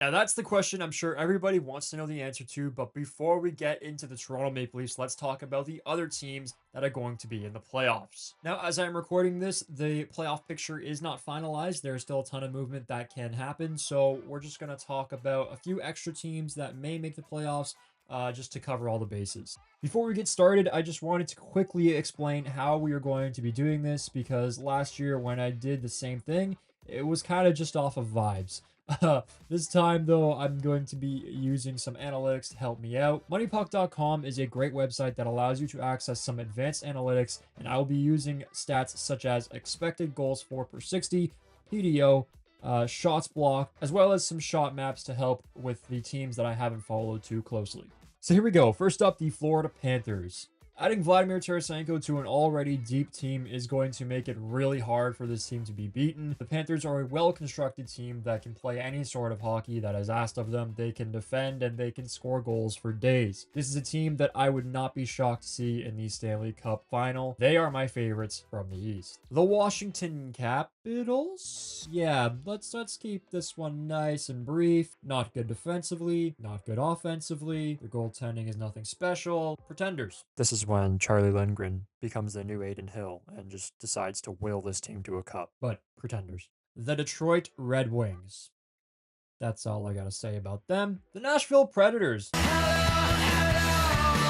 Now, that's the question I'm sure everybody wants to know the answer to. But before we get into the Toronto Maple Leafs, let's talk about the other teams that are going to be in the playoffs. Now, as I'm recording this, the playoff picture is not finalized. There's still a ton of movement that can happen. So we're just going to talk about a few extra teams that may make the playoffs. Just to cover all the bases. Before we get started, I just wanted to quickly explain how we are going to be doing this because last year when I did the same thing, it was kind of just off of vibes. This time, though, I'm going to be using some analytics to help me out. MoneyPuck.com is a great website that allows you to access some advanced analytics, and I will be using stats such as expected goals for per 60, PDO, shots blocked, as well as some shot maps to help with the teams that I haven't followed too closely. So here we go. First up, the Florida Panthers. Adding Vladimir Tarasenko to an already deep team is going to make it really hard for this team to be beaten. The Panthers are a well-constructed team that can play any sort of hockey that is asked of them. They can defend and they can score goals for days. This is a team that I would not be shocked to see in the Stanley Cup final. They are my favorites from the East. The Washington Capitals? Yeah, let's keep this one nice and brief. Not good defensively, not good offensively. Their goaltending is nothing special. Pretenders. This is when Charlie Lindgren becomes the new Aiden Hill and just decides to will this team to a cup. But pretenders. The Detroit Red Wings. That's all I gotta say about them. The Nashville Predators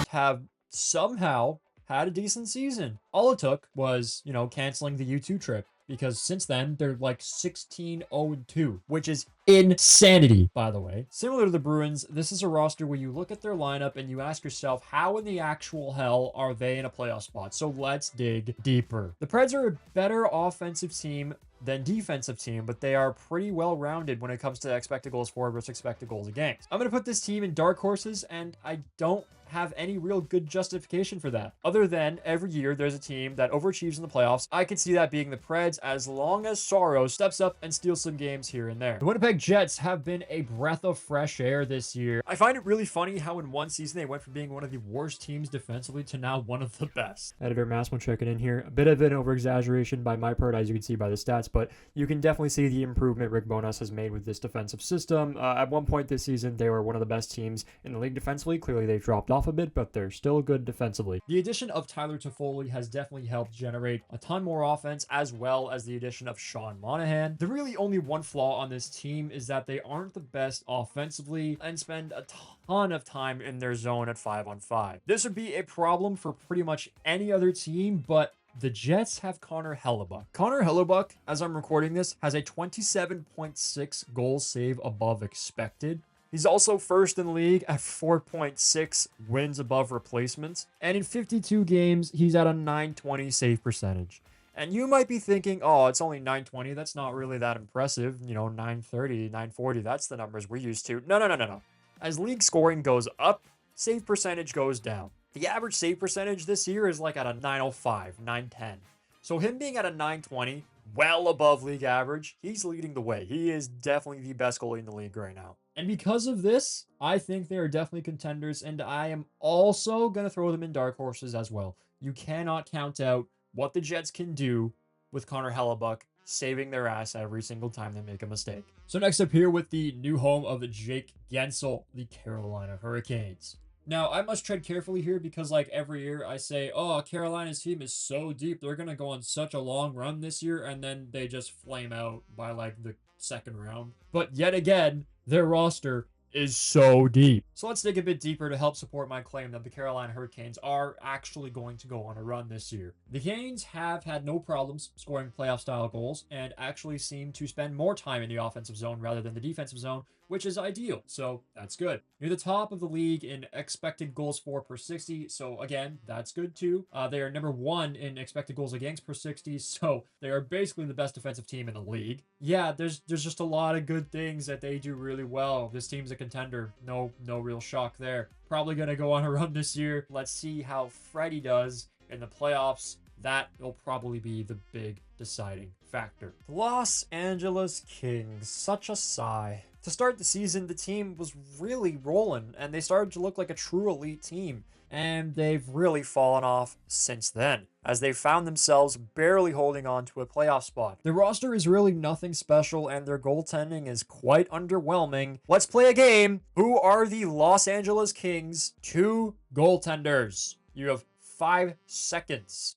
have somehow had a decent season. All it took was, canceling the U2 trip. Because since then, they're like 16-0-2, which is insanity, by the way. Similar to the Bruins, this is a roster where you look at their lineup and you ask yourself, how in the actual hell are they in a playoff spot? So let's dig deeper. The Preds are a better offensive team than defensive team, but they are pretty well-rounded when it comes to expected goals for versus expected goals against. I'm going to put this team in dark horses, and I don't have any real good justification for that. Other than every year there's a team that overachieves in the playoffs. I could see that being the Preds as long as Soros steps up and steals some games here and there. The Winnipeg Jets have been a breath of fresh air this year. I find it really funny how in one season they went from being one of the worst teams defensively to now one of the best. Editor Massimo checking in here. A bit of an over-exaggeration by my part, as you can see by the stats, but you can definitely see the improvement Rick Bowness has made with this defensive system. At one point this season, they were one of the best teams in the league defensively. Clearly, they've dropped off a bit, but they're still good defensively. The addition of Tyler Toffoli has definitely helped generate a ton more offense, as well as the addition of Sean Monahan. The really only one flaw on this team is that they aren't the best offensively and spend a ton of time in their zone at 5-on-5. This would be a problem for pretty much any other team, but the Jets have Connor Hellebuyck. Connor Hellebuyck, as I'm recording this, has a 27.6 goal save above expected. He's also first in the league at 4.6 wins above replacements. And in 52 games, he's at a 920 save percentage. And you might be thinking, oh, it's only 920. That's not really that impressive. 930, 940. That's the numbers we're used to. No. As league scoring goes up, save percentage goes down. The average save percentage this year is like at a 905, 910. So him being at a 920, well above league average, he's leading the way. He is definitely the best goalie in the league right now. And because of this, I think they are definitely contenders, and I am also going to throw them in dark horses as well. You cannot count out what the Jets can do with Connor Hellebuyck saving their ass every single time they make a mistake. So next up here with the new home of Jake Guentzel, the Carolina Hurricanes. Now, I must tread carefully here because, like every year, I say, oh, Carolina's team is so deep. They're going to go on such a long run this year, and then they just flame out by, like, the second round. But yet again, their roster is so deep. So let's dig a bit deeper to help support my claim that the Carolina Hurricanes are actually going to go on a run this year. The Canes have had no problems scoring playoff-style goals and actually seem to spend more time in the offensive zone rather than the defensive zone, which is ideal, so that's good. Near the top of the league in expected goals for per 60, so again, that's good too. They are number 1 in expected goals against per 60, so they are basically the best defensive team in the league. Yeah, there's just a lot of good things that they do really well. This team's a contender. No real shock there. Probably gonna go on a run this year. Let's see how Freddie does in the playoffs. That will probably be the big deciding factor. The Los Angeles Kings, such a sigh. To start the season, the team was really rolling, and they started to look like a true elite team. And they've really fallen off since then, as they've found themselves barely holding on to a playoff spot. Their roster is really nothing special, and their goaltending is quite underwhelming. Let's play a game. Who are the Los Angeles Kings' 2 goaltenders? You have 5 seconds.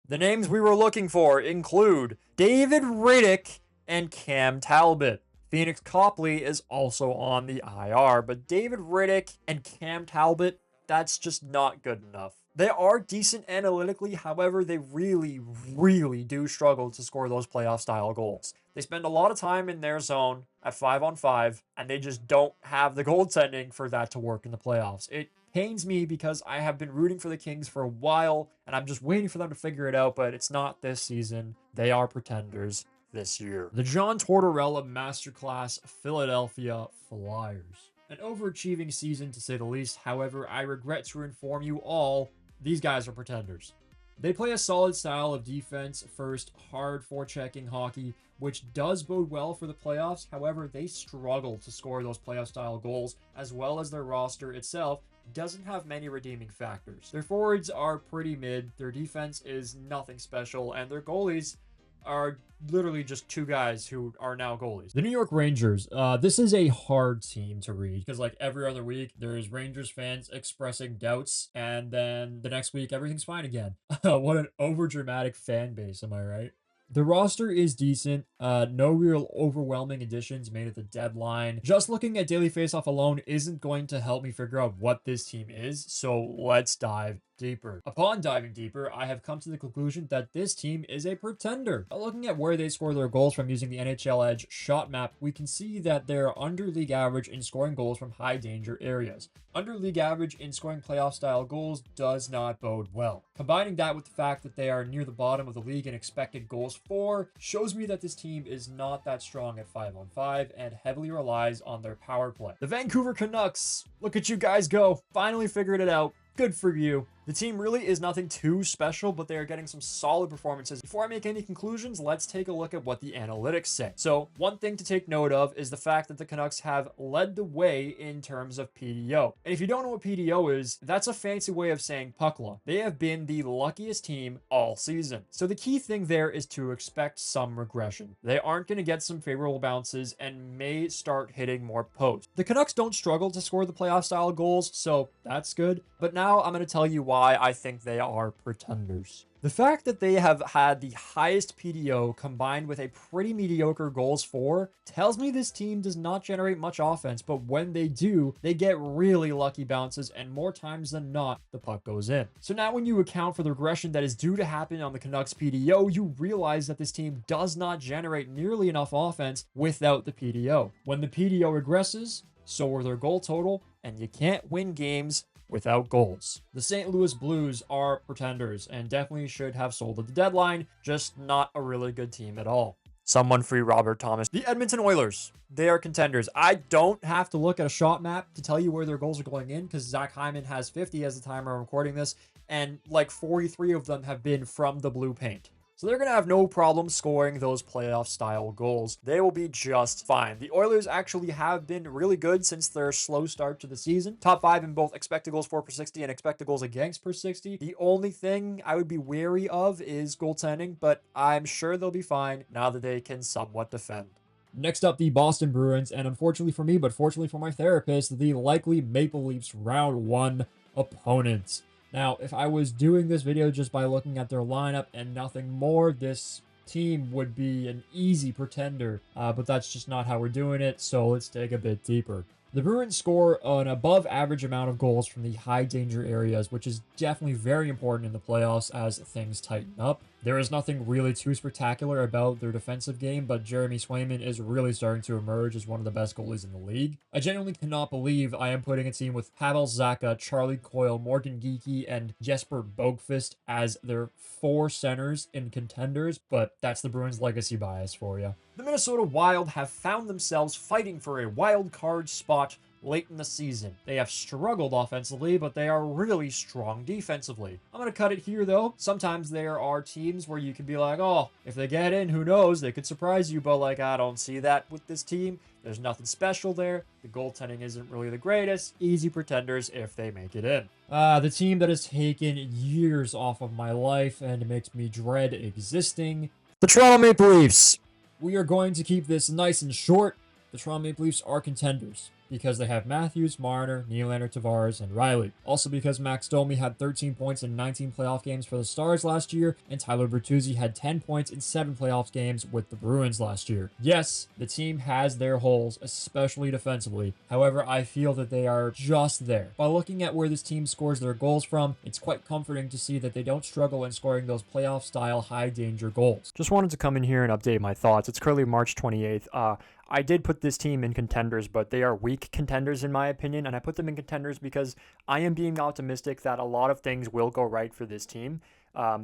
The names we were looking for include David Rittich and Cam Talbot. Phoenix Copley is also on the IR, but David Rittich and Cam Talbot, that's just not good enough. They are decent analytically, however, they really, really do struggle to score those playoff-style goals. They spend a lot of time in their zone at 5-on-5, and they just don't have the goaltending for that to work in the playoffs. It pains me because I have been rooting for the Kings for a while, and I'm just waiting for them to figure it out, but it's not this season. They are pretenders this year. The John Tortorella Masterclass Philadelphia Flyers. An overachieving season to say the least. However, I regret to inform you all, these guys are pretenders. They play a solid style of defense first, hard forechecking hockey, which does bode well for the playoffs. However, they struggle to score those playoff style goals, as well as their roster itself doesn't have many redeeming factors. Their forwards are pretty mid, their defense is nothing special, and their goalies are literally just 2 guys who are now goalies. The New York Rangers. This is a hard team to read because like every other week, there's Rangers fans expressing doubts, and then the next week, everything's fine again. What an overdramatic fan base, am I right? The roster is decent. No real overwhelming additions made at the deadline. Just looking at daily faceoff alone isn't going to help me figure out what this team is, so let's dive deeper. Upon diving deeper, I have come to the conclusion that this team is a pretender. Looking at where they score their goals from using the NHL Edge shot map, we can see that they're under league average in scoring goals from high danger areas. Under league average in scoring playoff style goals does not bode well. Combining that with the fact that they are near the bottom of the league in expected goals for shows me that this team is not that strong at 5-on-5 and heavily relies on their power play. The Vancouver Canucks, look at you guys go. Finally figured it out. Good for you. The team really is nothing too special, but they are getting some solid performances. Before I make any conclusions, let's take a look at what the analytics say. So one thing to take note of is the fact that the Canucks have led the way in terms of PDO. And if you don't know what PDO is, that's a fancy way of saying puck luck. They have been the luckiest team all season. So the key thing there is to expect some regression. They aren't going to get some favorable bounces and may start hitting more posts. The Canucks don't struggle to score the playoff style goals, so that's good. But now I'm going to tell you why I think they are pretenders. The fact that they have had the highest PDO combined with a pretty mediocre goals for tells me this team does not generate much offense, but when they do, they get really lucky bounces, and more times than not, the puck goes in. So now when you account for the regression that is due to happen on the Canucks PDO, you realize that this team does not generate nearly enough offense without the PDO. When the PDO regresses, so are their goal total, and you can't win games without goals. The St. Louis Blues are pretenders and definitely should have sold at the deadline, just not a really good team at all. Someone free Robert Thomas. The Edmonton Oilers, they are contenders. I don't have to look at a shot map to tell you where their goals are going in because Zach Hyman has 50 as the time I'm recording this, and like 43 of them have been from the blue paint. So they're going to have no problem scoring those playoff-style goals. They will be just fine. The Oilers actually have been really good since their slow start to the season. Top 5 in both expected goals for per 60 and expected goals against per 60. The only thing I would be wary of is goaltending, but I'm sure they'll be fine now that they can somewhat defend. Next up, the Boston Bruins, and unfortunately for me, but fortunately for my therapist, the likely Maple Leafs round 1 opponents. Now, if I was doing this video just by looking at their lineup and nothing more, this team would be an easy pretender, but that's just not how we're doing it, so let's dig a bit deeper. The Bruins score an above average amount of goals from the high danger areas, which is definitely very important in the playoffs as things tighten up. There is nothing really too spectacular about their defensive game, but Jeremy Swayman is really starting to emerge as one of the best goalies in the league. I genuinely cannot believe I am putting a team with Pavel Zacha, Charlie Coyle, Morgan Geekie, and Jesper Boqvist as their 4 centers in contenders, but that's the Bruins legacy bias for you. The Minnesota Wild have found themselves fighting for a wild card spot late in the season. They have struggled offensively, but they are really strong defensively. I'm going to cut it here, though. Sometimes there are teams where you can be like, oh, if they get in, who knows? They could surprise you, but like, I don't see that with this team. There's nothing special there. The goaltending isn't really the greatest. Easy pretenders if they make it in. The team that has taken years off of my life and makes me dread existing. The Toronto Maple Leafs. We are going to keep this nice and short. The Toronto Maple Leafs are contenders because they have Matthews, Marner, Nylander, Tavares, and Riley. Also because Max Domi had 13 points in 19 playoff games for the Stars last year, and Tyler Bertuzzi had 10 points in 7 playoff games with the Bruins last year. Yes, the team has their holes, especially defensively. However, I feel that they are just there. By looking at where this team scores their goals from, it's quite comforting to see that they don't struggle in scoring those playoff-style high-danger goals. Just wanted to come in here and update my thoughts. It's currently March 28th. I did put this team in contenders, but they are weak contenders in my opinion, and I put them in contenders because I am being optimistic that a lot of things will go right for this team.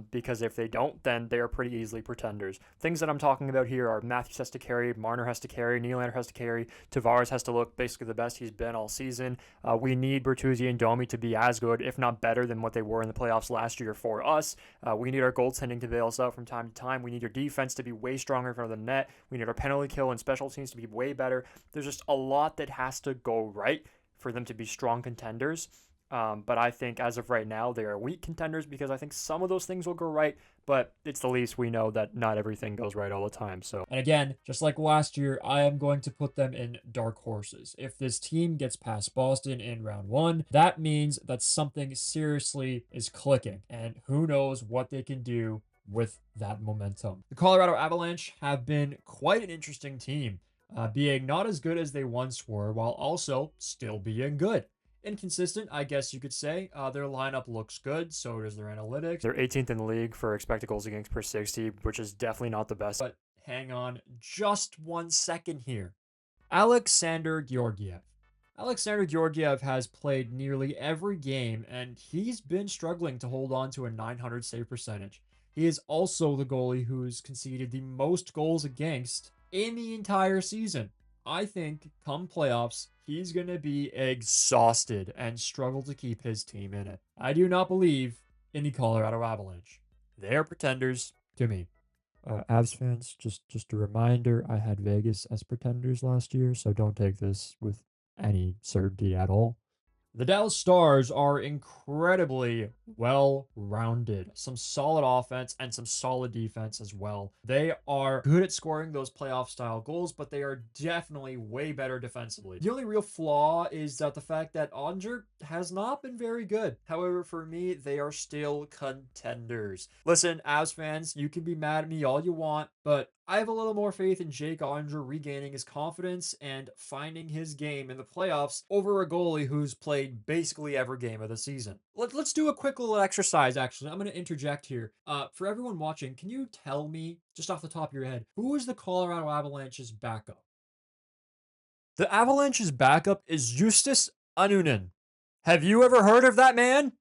Because if they don't, then they are pretty easily pretenders. Things that I'm talking about here are Matthews has to carry, Marner has to carry, Nylander has to carry, Tavares has to look basically the best he's been all season. We need Bertuzzi and Domi to be as good, if not better, than what they were in the playoffs last year for us. We need our goaltending to bail us out from time to time. We need our defense to be way stronger in front of the net. We need our penalty kill and special teams to be way better. There's just a lot that has to go right for them to be strong contenders. But I think as of right now, they are weak contenders because I think some of those things will go right, but it's the Leafs. We know that not everything goes right all the time. So, and again, just like last year, I am going to put them in dark horses. If this team gets past Boston in round 1, that means that something seriously is clicking, and who knows what they can do with that momentum. The Colorado Avalanche have been quite an interesting team, being not as good as they once were, while also still being good. Inconsistent, I guess you could say. Their lineup looks good, so does their analytics. They're 18th in the league for expected goals against per 60, which is definitely not the best. But hang on just 1 second here. Alexander Georgiev. Alexander Georgiev has played nearly every game, and he's been struggling to hold on to a .900 save percentage. He is also the goalie who's conceded the most goals against in the entire season. I think come playoffs, he's going to be exhausted and struggle to keep his team in it. I do not believe in the Colorado Avalanche. They're pretenders to me. Avs fans, just a reminder, I had Vegas as pretenders last year, so don't take this with any certainty at all. The Dallas Stars are incredibly well-rounded. Some solid offense and some solid defense as well. They are good at scoring those playoff-style goals, but they are definitely way better defensively. The only real flaw is that the fact that Onger has not been very good. However, for me, they are still contenders. Listen, Avs fans, you can be mad at me all you want, but I have a little more faith in Jake Onger regaining his confidence and finding his game in the playoffs over a goalie who's played basically every game of the season. Let's do a quick little exercise, actually. I'm going to interject here. For everyone watching, can you tell me, just off the top of your head, who is the Colorado Avalanche's backup? The Avalanche's backup is Justus Annunen. Have you ever heard of that man?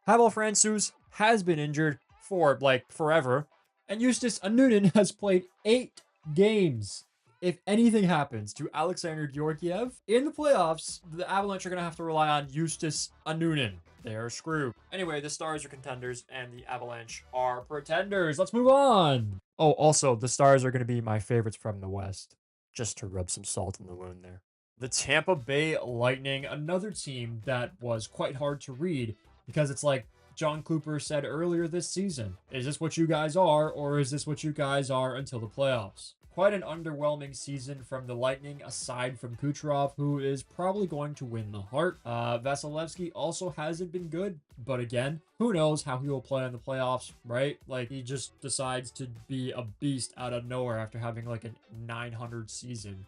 Pavel Francouz has been injured for, forever. And Justus Annunen has played 8 games. If anything happens to Alexander Georgiev in the playoffs, the Avalanche are going to have to rely on Justus Annunen. They're screwed. Anyway, the Stars are contenders and the Avalanche are pretenders. Let's move on. Oh, also, the Stars are going to be my favorites from the West. Just to rub some salt in the wound there. The Tampa Bay Lightning, another team that was quite hard to read because it's like John Cooper said earlier this season, is this what you guys are, or is this what you guys are until the playoffs? Quite an underwhelming season from the Lightning, aside from Kucherov, who is probably going to win the Hart. Vasilevsky also hasn't been good, but again, who knows how he will play in the playoffs, right? Like, he just decides to be a beast out of nowhere after having like a 900 season.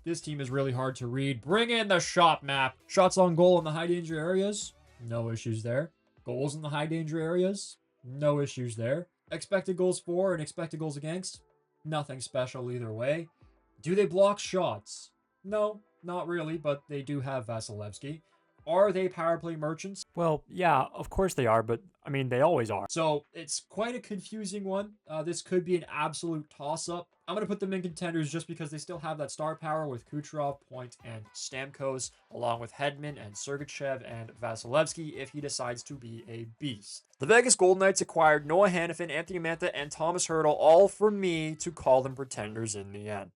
This team is really hard to read. Bring in the shot map. Shots on goal in the high danger areas, no issues there. Goals in the high danger areas, no issues there. Expected goals for and expected goals against, nothing special either way. Do they block shots? No, not really, but they do have Vasilevsky. Are they power play merchants? Well, yeah, of course they are, but I mean, they always are. So it's quite a confusing one. This could be an absolute toss-up. I'm going to put them in contenders just because they still have that star power with Kucherov, Point, and Stamkos, along with Hedman and Sergachev and Vasilevsky if he decides to be a beast. The Vegas Golden Knights acquired Noah Hanifin, Anthony Mantha, and Thomas Hertl, all for me to call them pretenders in the end.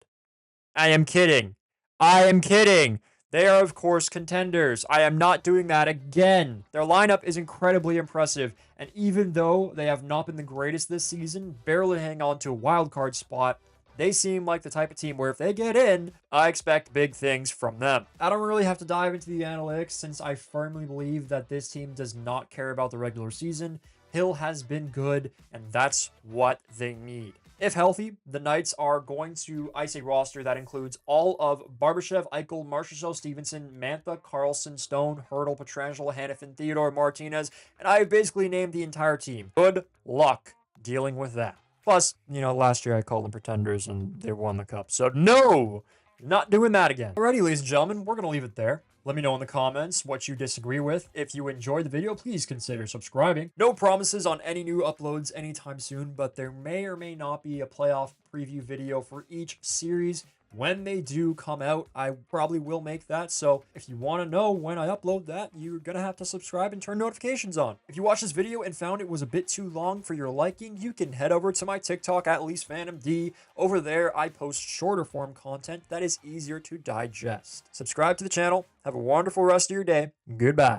I am kidding. I am kidding. They are, of course, contenders. I am not doing that again. Their lineup is incredibly impressive, and even though they have not been the greatest this season, barely hanging on to a wild card spot, they seem like the type of team where if they get in, I expect big things from them. I don't really have to dive into the analytics since I firmly believe that this team does not care about the regular season. Hill has been good, and that's what they need. If healthy, the Knights are going to ice a roster that includes all of Barbashev, Eichel, Marchessault, Stevenson, Mantha, Carlson, Stone, Hertl, Pietrangelo, Hanifin, Theodore, Martinez, and I've basically named the entire team. Good luck dealing with that. Plus, last year I called them pretenders and they won the cup. So no, not doing that again. Alrighty, ladies and gentlemen, we're going to leave it there. Let me know in the comments what you disagree with. If you enjoyed the video, please consider subscribing. No promises on any new uploads anytime soon, but there may or may not be a playoff preview video for each series. When they do come out, I probably will make that. So if you want to know when I upload that, you're going to have to subscribe and turn notifications on. If you watched this video and found it was a bit too long for your liking, you can head over to my TikTok at LeafsPhantomD. Over there, I post shorter form content that is easier to digest. Subscribe to the channel. Have a wonderful rest of your day. Goodbye.